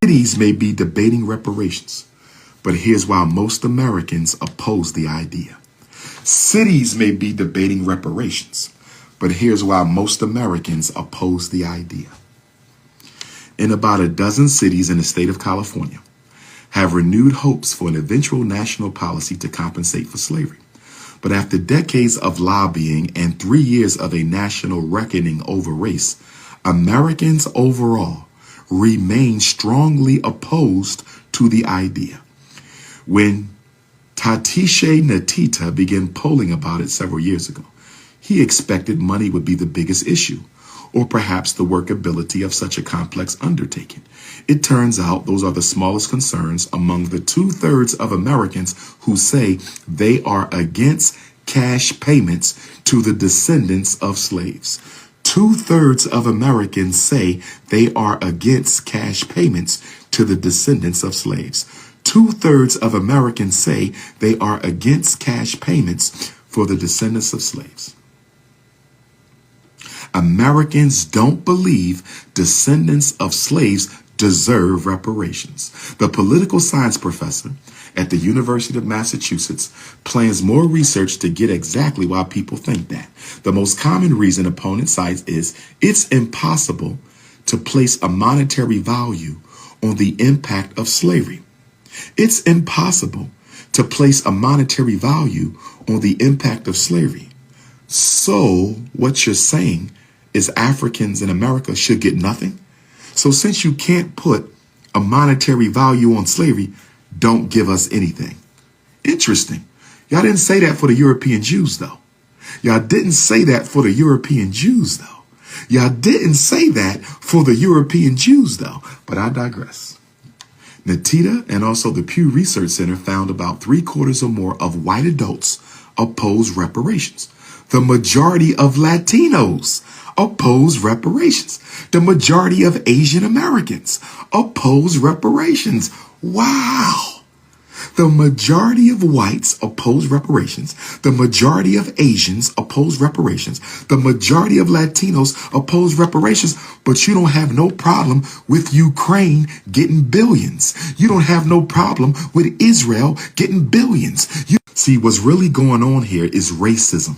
Cities may be debating reparations, but here's why most Americans oppose the idea. Cities may be debating reparations, but here's why most Americans oppose the idea. In about a dozen cities in the state of California have renewed hopes for an eventual national policy to compensate for slavery. But after decades of lobbying and 3 years of a national reckoning over race, Americans overall remain strongly opposed to the idea. When Tatishe Natita began polling about it several years ago, he expected money would be the biggest issue, or perhaps the workability of such a complex undertaking. It turns out those are the smallest concerns among the 2/3 of Americans who say they are against cash payments to the descendants of slaves. 2/3 of Americans say they are against cash payments to the descendants of slaves. 2/3 of Americans say they are against cash payments for the descendants of slaves. Americans don't believe descendants of slaves deserve reparations. The political science professor at the University of Massachusetts plans more research to get exactly why people think that. The most common reason opponents cite is it's impossible to place a monetary value on the impact of slavery. It's impossible to place a monetary value on the impact of slavery. So what you're saying is Africans in America should get nothing? So since you can't put a monetary value on slavery, don't give us anything. Interesting. Y'all didn't say that for the European Jews, though. Y'all didn't say that for the European Jews, though. Y'all didn't say that for the European Jews, though. But I digress. Natita and also the Pew Research Center found about 3/4 or more of white adults oppose reparations. The majority of Latinos oppose reparations. The majority of Asian Americans oppose reparations. Wow. The majority of whites oppose reparations. The majority of Asians oppose reparations. The majority of Latinos oppose reparations. But you don't have no problem with Ukraine getting billions. You don't have no problem with Israel getting billions. See, what's really going on here is racism.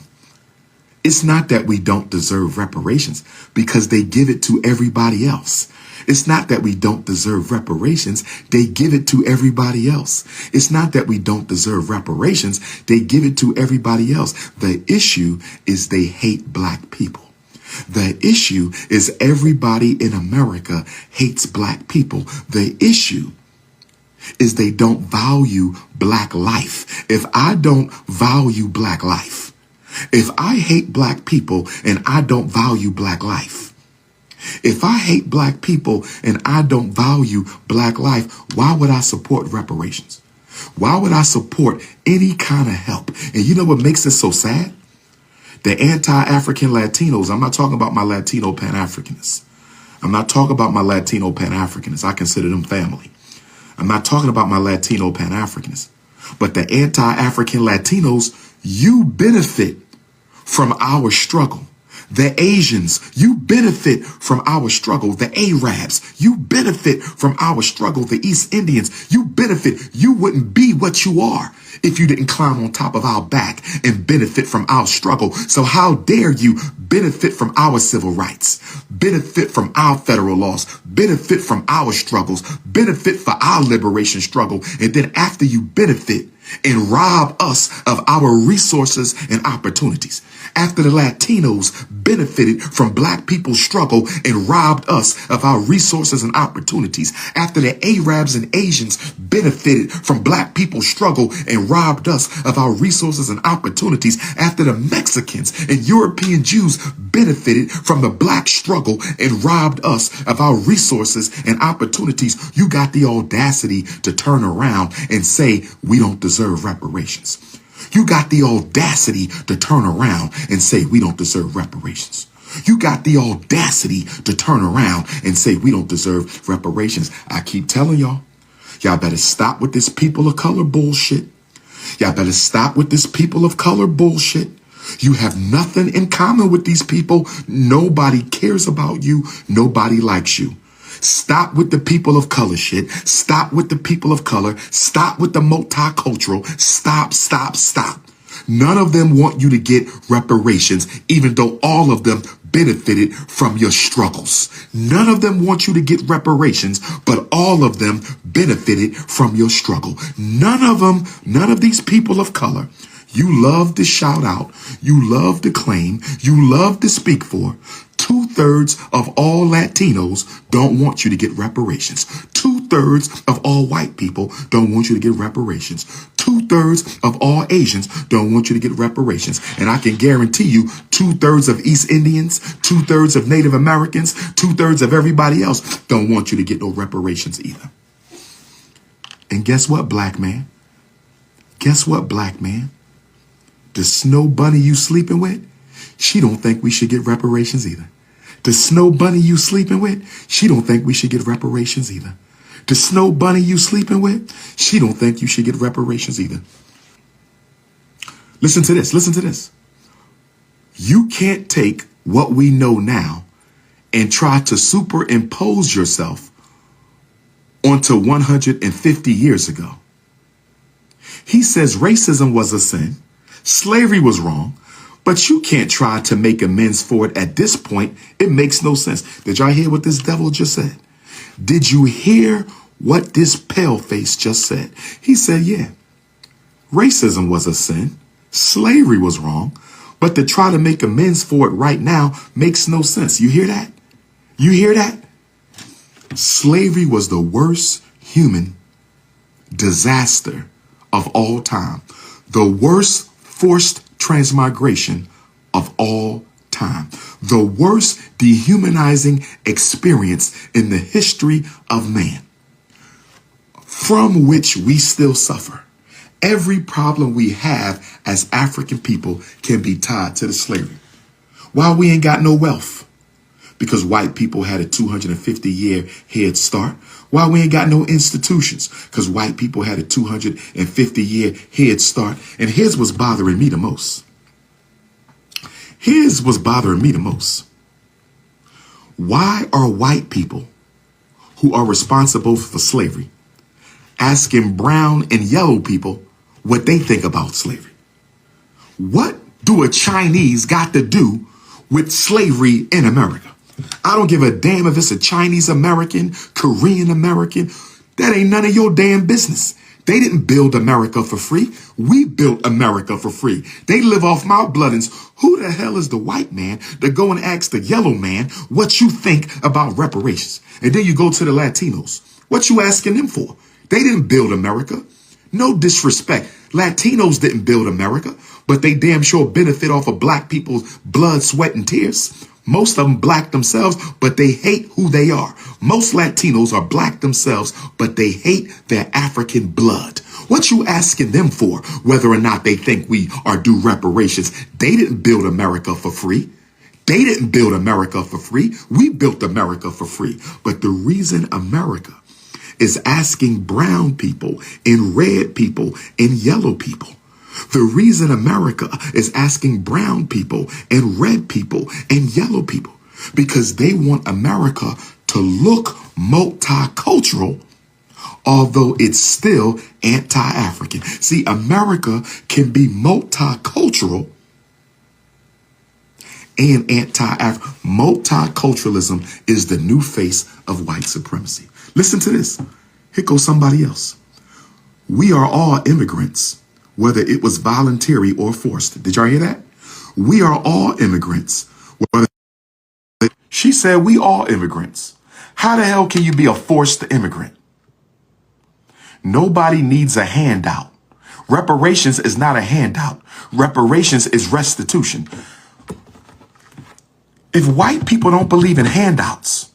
It's not that we don't deserve reparations because they give it to everybody else. It's not that we don't deserve reparations. They give it to everybody else. It's not that we don't deserve reparations. They give it to everybody else. The issue is they hate black people. The issue is everybody in America hates black people. The issue is they don't value black life. If I don't value black life, if I hate black people and I don't value black life, if I hate black people and I don't value black life, why would I support reparations? Why would I support any kind of help? And you know what makes it so sad? The anti-African Latinos, I'm not talking about my Latino Pan-Africanists. I'm not talking about my Latino Pan-Africanists. I consider them family. I'm not talking about my Latino Pan-Africanists. But the anti-African Latinos, you benefit from our struggle. The Asians, you benefit from our struggle. The Arabs, you benefit from our struggle. The East Indians, you benefit. You wouldn't be what you are if you didn't climb on top of our back and benefit from our struggle. So how dare you benefit from our civil rights, benefit from our federal laws, benefit from our struggles, benefit for our liberation struggle. And then after you benefit and rob us of our resources and opportunities. After the Latinos benefited from black people's struggle and robbed us of our resources and opportunities. After the Arabs and Asians benefited from black people's struggle and robbed us of our resources and opportunities. After the Mexicans and European Jews benefited from the black struggle and robbed us of our resources and opportunities, you got the audacity to turn around and say we don't deserve reparations. You got the audacity to turn around and say we don't deserve reparations. You got the audacity to turn around and say we don't deserve reparations. I keep telling y'all, y'all better stop with this people of color bullshit. Y'all better stop with this people of color bullshit. You have nothing in common with these people. Nobody cares about you. Nobody likes you. Stop with the people of color shit. Stop with the people of color. Stop with the multicultural. Stop, stop, stop. None of them want you to get reparations, even though all of them benefited from your struggles. None of them want you to get reparations, but all of them benefited from your struggle. None of these people of color you love to shout out, you love to claim, you love to speak for. 2/3 of all Latinos don't want you to get reparations. 2/3 of all white people don't want you to get reparations. 2/3 of all Asians don't want you to get reparations. And I can guarantee you 2/3 of East Indians, 2/3 of Native Americans, 2/3 of everybody else don't want you to get no reparations either. And guess what, black man? Guess what, black man? The snow bunny you sleeping with, she don't think we should get reparations either. The snow bunny you sleeping with, she don't think we should get reparations either. The snow bunny you sleeping with, she don't think you should get reparations either. Listen to this. Listen to this. You can't take what we know now and try to superimpose yourself onto 150 years ago. He says racism was a sin. Slavery was wrong, but you can't try to make amends for it at this point. It makes no sense. Did y'all hear what this devil just said? Did you hear what this paleface just said? He said, yeah, racism was a sin. Slavery was wrong, but to try to make amends for it right now makes no sense. You hear that? You hear that? Slavery was the worst human disaster of all time. The worst forced transmigration of all time. The worst dehumanizing experience in the history of man, from which we still suffer. Every problem we have as African people can be tied to the slavery. Why we ain't got no wealth? Because white people had a 250-year head start. Why we ain't got no institutions? Because white people had a 250-year head start. And here's what's bothering me the most. Here's what's bothering me the most. Why are white people who are responsible for slavery asking brown and yellow people what they think about slavery? What do a Chinese got to do with slavery in America? I don't give a damn if it's a Chinese American, Korean American. That ain't none of your damn business. They didn't build America for free. We built America for free. They live off my bloodings. Who the hell is the white man to go and ask the yellow man what you think about reparations? And then you go to the Latinos. What you asking them for? They didn't build America. No disrespect. Latinos didn't build America, but they damn sure benefit off of black people's blood, sweat, and tears. Most of them black themselves, but they hate who they are. Most Latinos are black themselves, but they hate their African blood. What you asking them for, whether or not they think we are due reparations? They didn't build America for free. They didn't build America for free. We built America for free. But the reason America is asking brown people and red people and yellow people, the reason America is asking brown people and red people and yellow people, because they want America to look multicultural, although it's still anti-African. See, America can be multicultural and anti-African. Multiculturalism is the new face of white supremacy. Listen to this. Here goes somebody else. We are all immigrants, whether it was voluntary or forced. Did y'all hear that? We are all immigrants. She said we all immigrants. How the hell can you be a forced immigrant? Nobody needs a handout. Reparations is not a handout. Reparations is restitution. If white people don't believe in handouts,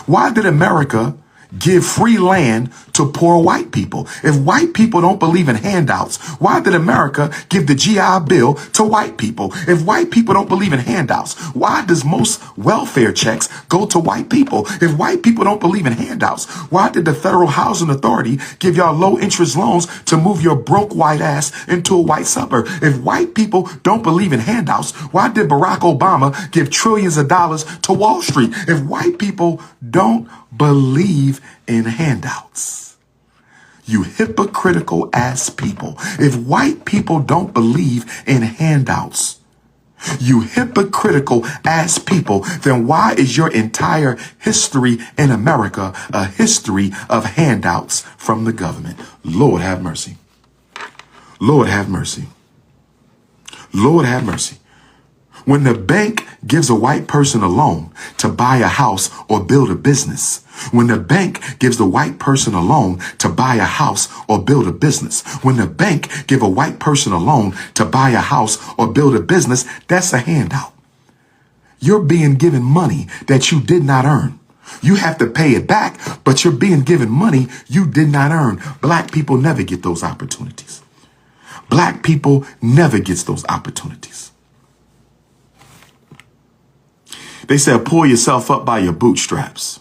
why did America give free land to poor white people? If white people don't believe in handouts, why did America give the GI Bill to white people? If white people don't believe in handouts, why does most welfare checks go to white people? If white people don't believe in handouts, why did the Federal Housing Authority give y'all low interest loans to move your broke white ass into a white suburb? If white people don't believe in handouts, why did Barack Obama give trillions of dollars to Wall Street? If white people don't believe in handouts, you hypocritical ass people. If white people don't believe in handouts, you hypocritical ass people, then why is your entire history in America a history of handouts from the government? Lord have mercy. Lord have mercy. Lord have mercy. When the bank gives a white person a loan to buy a house or build a business, when the bank gives the white person a loan to buy a house or build a business, when the bank give a white person a loan to buy a house or build a business, that's a handout. You're being given money that you did not earn. You have to pay it back, but you're being given money you did not earn. Black people never get those opportunities. Black people never gets those opportunities. They said, pull yourself up by your bootstraps.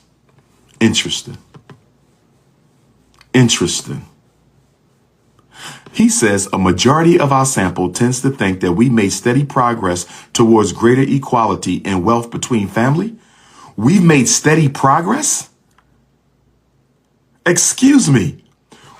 Interesting. Interesting. He says a majority of our sample tends to think that we made steady progress towards greater equality and wealth between family. We've made steady progress? Excuse me.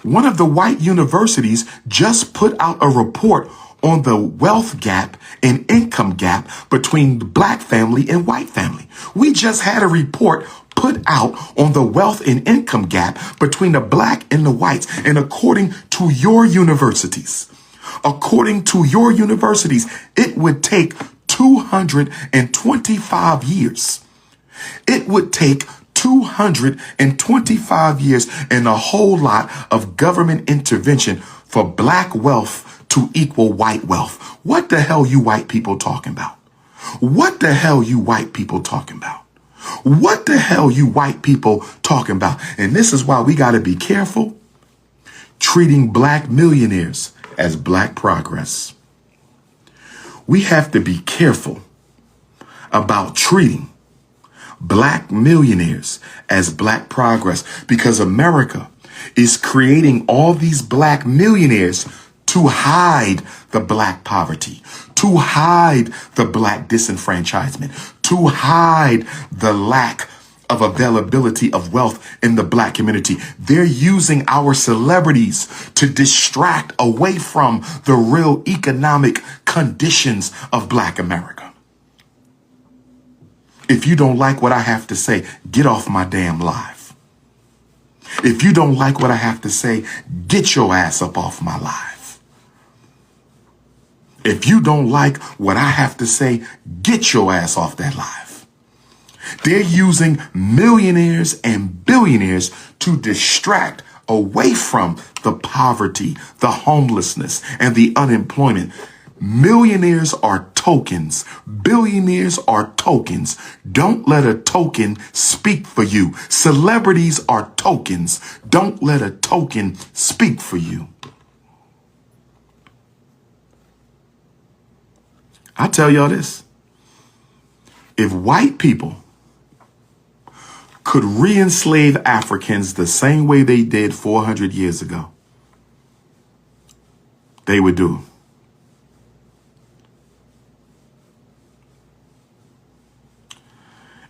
One of the white universities just put out a report on the wealth gap and income gap between the black family and white family. We just had a report put out on the wealth and income gap between the black and the whites. And according to your universities, it would take 225 years. It would take 225 years and a whole lot of government intervention for black wealth to equal white wealth. What the hell you white people talking about? What the hell you white people talking about? What the hell you white people talking about? And this is why we got to be careful treating black millionaires as black progress. We have to be careful about treating black millionaires as black progress, because America is creating all these black millionaires to hide the black poverty, to hide the black disenfranchisement, to hide the lack of availability of wealth in the black community. They're using our celebrities to distract away from the real economic conditions of black America. If you don't like what I have to say, get off my damn live. If you don't like what I have to say, get your ass up off my live. If you don't like what I have to say, get your ass off that live. They're using millionaires and billionaires to distract away from the poverty, the homelessness, and the unemployment. Millionaires are tokens. Billionaires are tokens. Don't let a token speak for you. Celebrities are tokens. Don't let a token speak for you. I tell y'all this. If white people could re-enslave Africans the same way they did 400 years ago, they would do.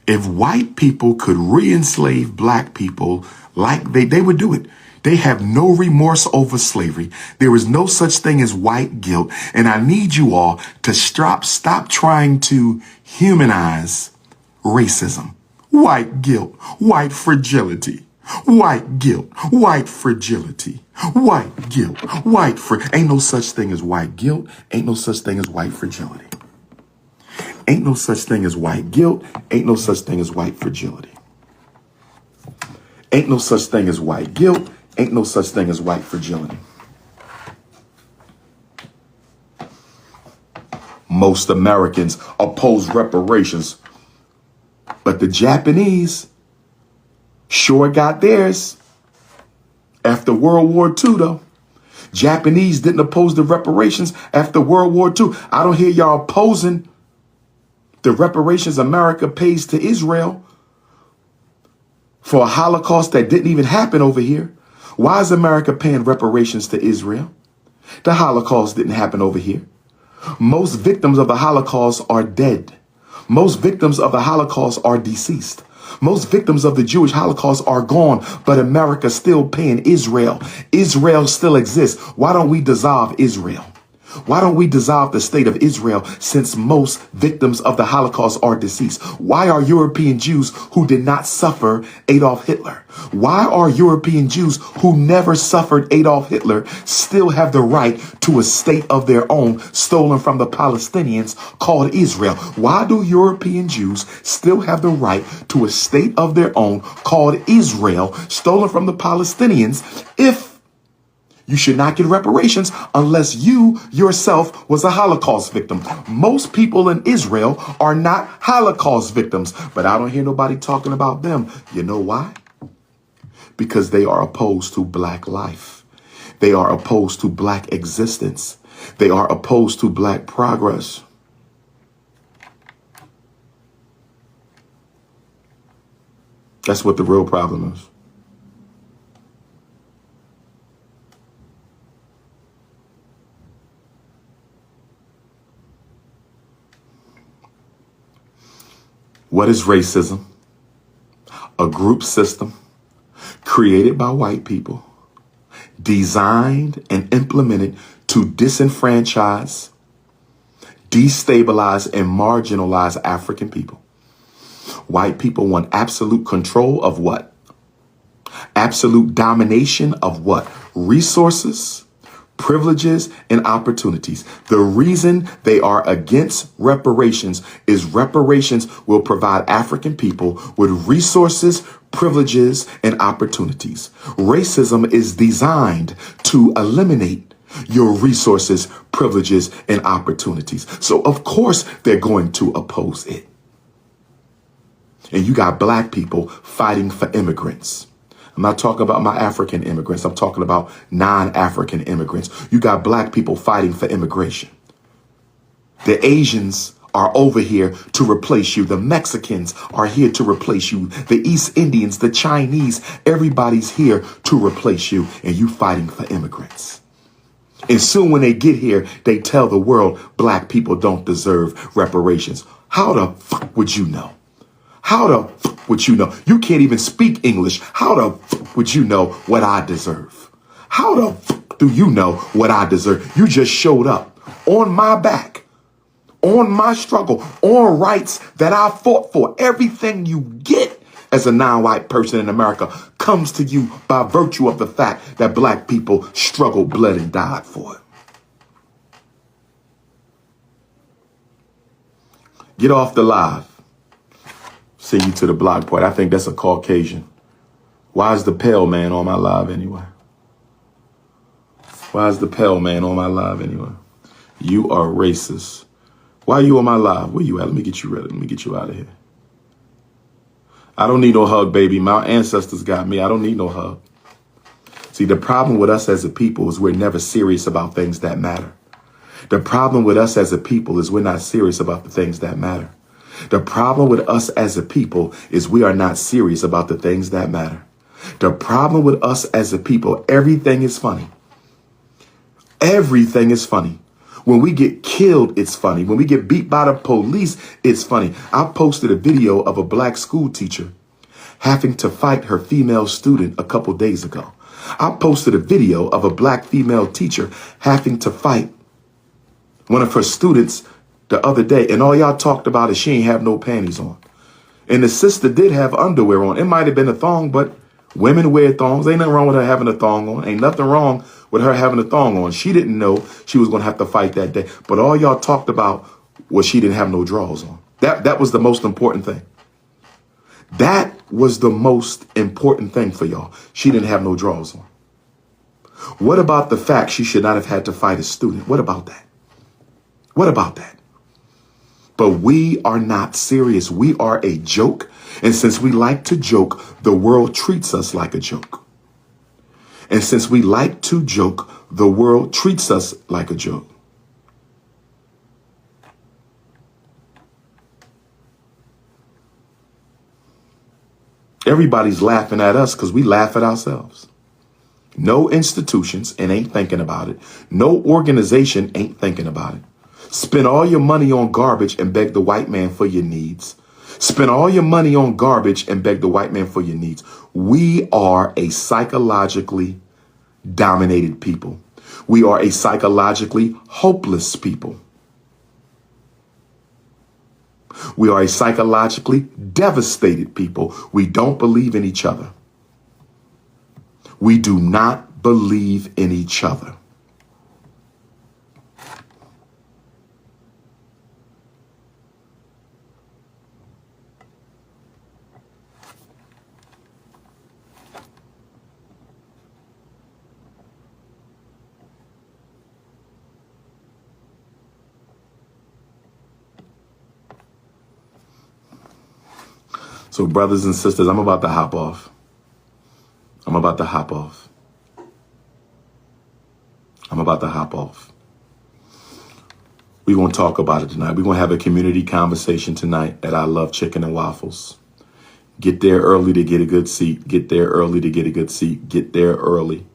If white people could re-enslave black people like they would do it. They have no remorse over slavery. There is no such thing as white guilt. And I need you all to stop trying to humanize racism. White guilt, white fragility, white guilt, white fragility, white guilt, ain't no such thing as white guilt. Ain't no such thing as white fragility. Ain't no such thing as white guilt. Ain't no such thing as white fragility. Ain't no such thing as white guilt. Ain't no such thing as white fragility. Most Americans oppose reparations, but the Japanese Sure got theirs after World War II, though. Japanese didn't oppose the reparations after World War II. I don't hear y'all opposing the reparations America pays to Israel for a Holocaust that didn't even happen over here. Why is America paying reparations to Israel? The Holocaust didn't happen over here. Most victims of the Holocaust are dead. Most victims of the Holocaust are deceased. Most victims of the Jewish Holocaust are gone, but America's still paying Israel. Israel still exists. Why don't we dissolve Israel? Why don't we dissolve the state of Israel since most victims of the Holocaust are deceased? Why are European Jews who did not suffer Adolf Hitler? Why are European Jews who never suffered Adolf Hitler still have the right to a state of their own stolen from the Palestinians called Israel? Why do European Jews still have the right to a state of their own called Israel stolen from the Palestinians if you should not get reparations unless you yourself was a Holocaust victim? Most people in Israel are not Holocaust victims, but I don't hear nobody talking about them. You know why? Because they are opposed to black life. They are opposed to black existence. They are opposed to black progress. That's what the real problem is. What is racism? A group system created by white people, designed and implemented to disenfranchise, destabilize, and marginalize African people. White people want absolute control of what? Absolute domination of what? Resources, privileges, and opportunities. The reason they are against reparations is reparations will provide African people with resources, privileges, and opportunities. Racism is designed to eliminate your resources, privileges, and opportunities. So of course they're going to oppose it. And you got black people fighting for immigrants. I'm not talking about my African immigrants. I'm talking about non-African immigrants. You got black people fighting for immigration. The Asians are over here to replace you. The Mexicans are here to replace you. The East Indians, the Chinese, everybody's here to replace you. And you fighting for immigrants. And soon when they get here, they tell the world black people don't deserve reparations. How the fuck would you know? How the fuck would you know? You can't even speak English. How the fuck would you know what I deserve? How the fuck do you know what I deserve? You just showed up on my back, on my struggle, on rights that I fought for. Everything you get as a non-white person in America comes to you by virtue of the fact that black people struggled, bled, and died for it. Get off the live. Send you to the blog point. I think that's a Caucasian. Why is the pale man on my live anyway? Why is the pale man on my live anyway? You are racist. Why are you on my live? Where you at? Let me get you ready. Let me get you out of here. I don't need no hug, baby. My ancestors got me. I don't need no hug. See, the problem with us as a people is we're never serious about things that matter. The problem with us as a people is we're not serious about the things that matter. The problem with us as a people is we are not serious about the things that matter. The problem with us as a people, everything is funny. Everything is funny. When we get killed, it's funny. When we get beat by the police, it's funny. I posted a video of a black school teacher having to fight her female student a couple days ago. I posted a video of a black female teacher having to fight one of her students the other day, and all y'all talked about is she ain't have no panties on. And the sister did have underwear on. It might have been a thong, but women wear thongs. Ain't nothing wrong with her having a thong on. Ain't nothing wrong with her having a thong on. She didn't know she was going to have to fight that day. But all y'all talked about was she didn't have no drawers on. That was the most important thing. That was the most important thing for y'all. She didn't have no drawers on. What about the fact she should not have had to fight a student? What about that? What about that? But we are not serious. We are a joke. And since we like to joke, the world treats us like a joke. And since we like to joke, the world treats us like a joke. Everybody's laughing at us because we laugh at ourselves. No institutions and ain't thinking about it. No organization ain't thinking about it. Spend all your money on garbage and beg the white man for your needs. Spend all your money on garbage and beg the white man for your needs. We are a psychologically dominated people. We are a psychologically hopeless people. We are a psychologically devastated people. We don't believe in each other. We do not believe in each other. So brothers and sisters, I'm about to hop off. I'm about to hop off. We're going to talk about it tonight. We're going to have a community conversation tonight at I Love Chicken and Waffles. Get there early to get a good seat. Get there early to get a good seat. Get there early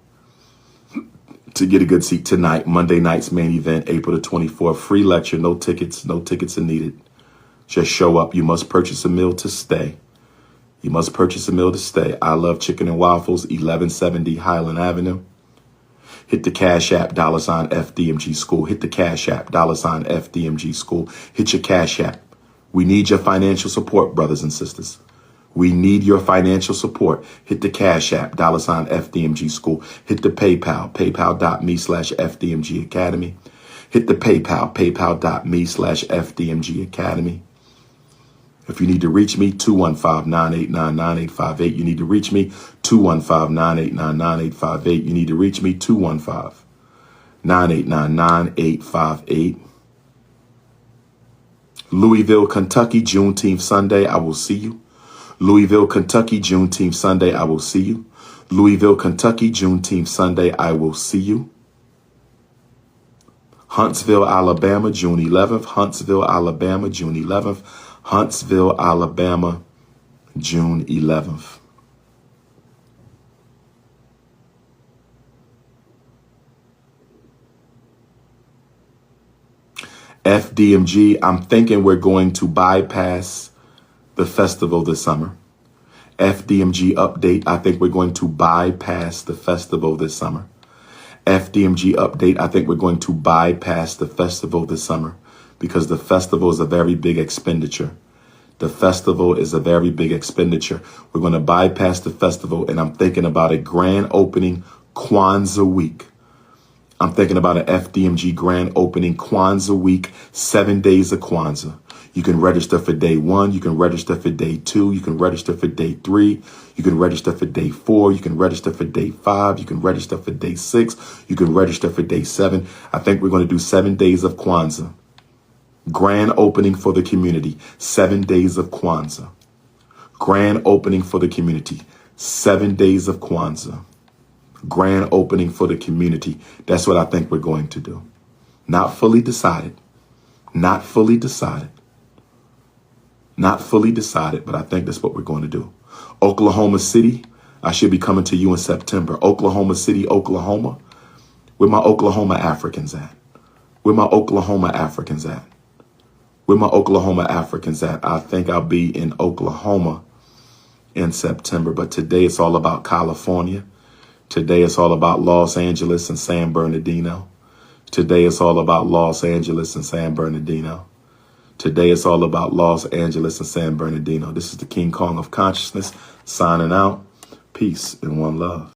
to get a good seat tonight. Monday night's main event, April the 24th. Free lecture. No tickets. No tickets are needed. Just show up. You must purchase a meal to stay. You must purchase a meal to stay. I Love Chicken and Waffles, 1170 Highland Avenue. Hit the Cash App, $ FDMG School. Hit the Cash App, $ FDMG School. Hit your Cash App. We need your financial support, brothers and sisters. We need your financial support. Hit the Cash App, $ FDMG School. Hit the PayPal, paypal.me/FDMG Academy. Hit the PayPal, paypal.me/FDMG Academy. If you need to reach me, 215-989-9858. You need to reach me, 215-989-9858. You need to reach me, 215-989-9858. Louisville, Kentucky, Juneteenth Sunday, I will see you. Louisville, Kentucky, Juneteenth Sunday, I will see you. Louisville, Kentucky, Juneteenth Sunday, I will see you. Huntsville, Alabama, June 11th. Huntsville, Alabama, June 11th. Huntsville, Alabama, June 11th. FDMG, I'm thinking we're going to bypass the festival this summer. FDMG update, I think we're going to bypass the festival this summer. FDMG update, I think we're going to bypass the festival this summer because the festival is a very big expenditure. The festival is a very big expenditure. We're going to bypass the festival, and I'm thinking about a grand opening Kwanzaa week. I'm thinking about an FDMG grand opening Kwanzaa week, 7 days of Kwanzaa. You can register for day 1. You can register for day 2. You can register for day 3. You can register for day 4. You can register for day 5. You can register for day 6. You can register for day 7. I think we're going to do 7 days of Kwanzaa. Grand opening for the community, 7 days of Kwanzaa. Grand opening for the community, 7 days of Kwanzaa. Grand opening for the community. That's what I think we're going to do. Not fully decided. Not fully decided. Not fully decided, but I think that's what we're going to do. Oklahoma City, I should be coming to you in September. Oklahoma City, Oklahoma. Where my Oklahoma Africans at? Where my Oklahoma Africans at? Where my Oklahoma Africans at? I think I'll be in Oklahoma in September, but today it's all about California. Today it's all about Los Angeles and San Bernardino. Today it's all about Los Angeles and San Bernardino. Today it's all about Los Angeles and San Bernardino. This is the King Kong of Consciousness signing out. Peace and one love.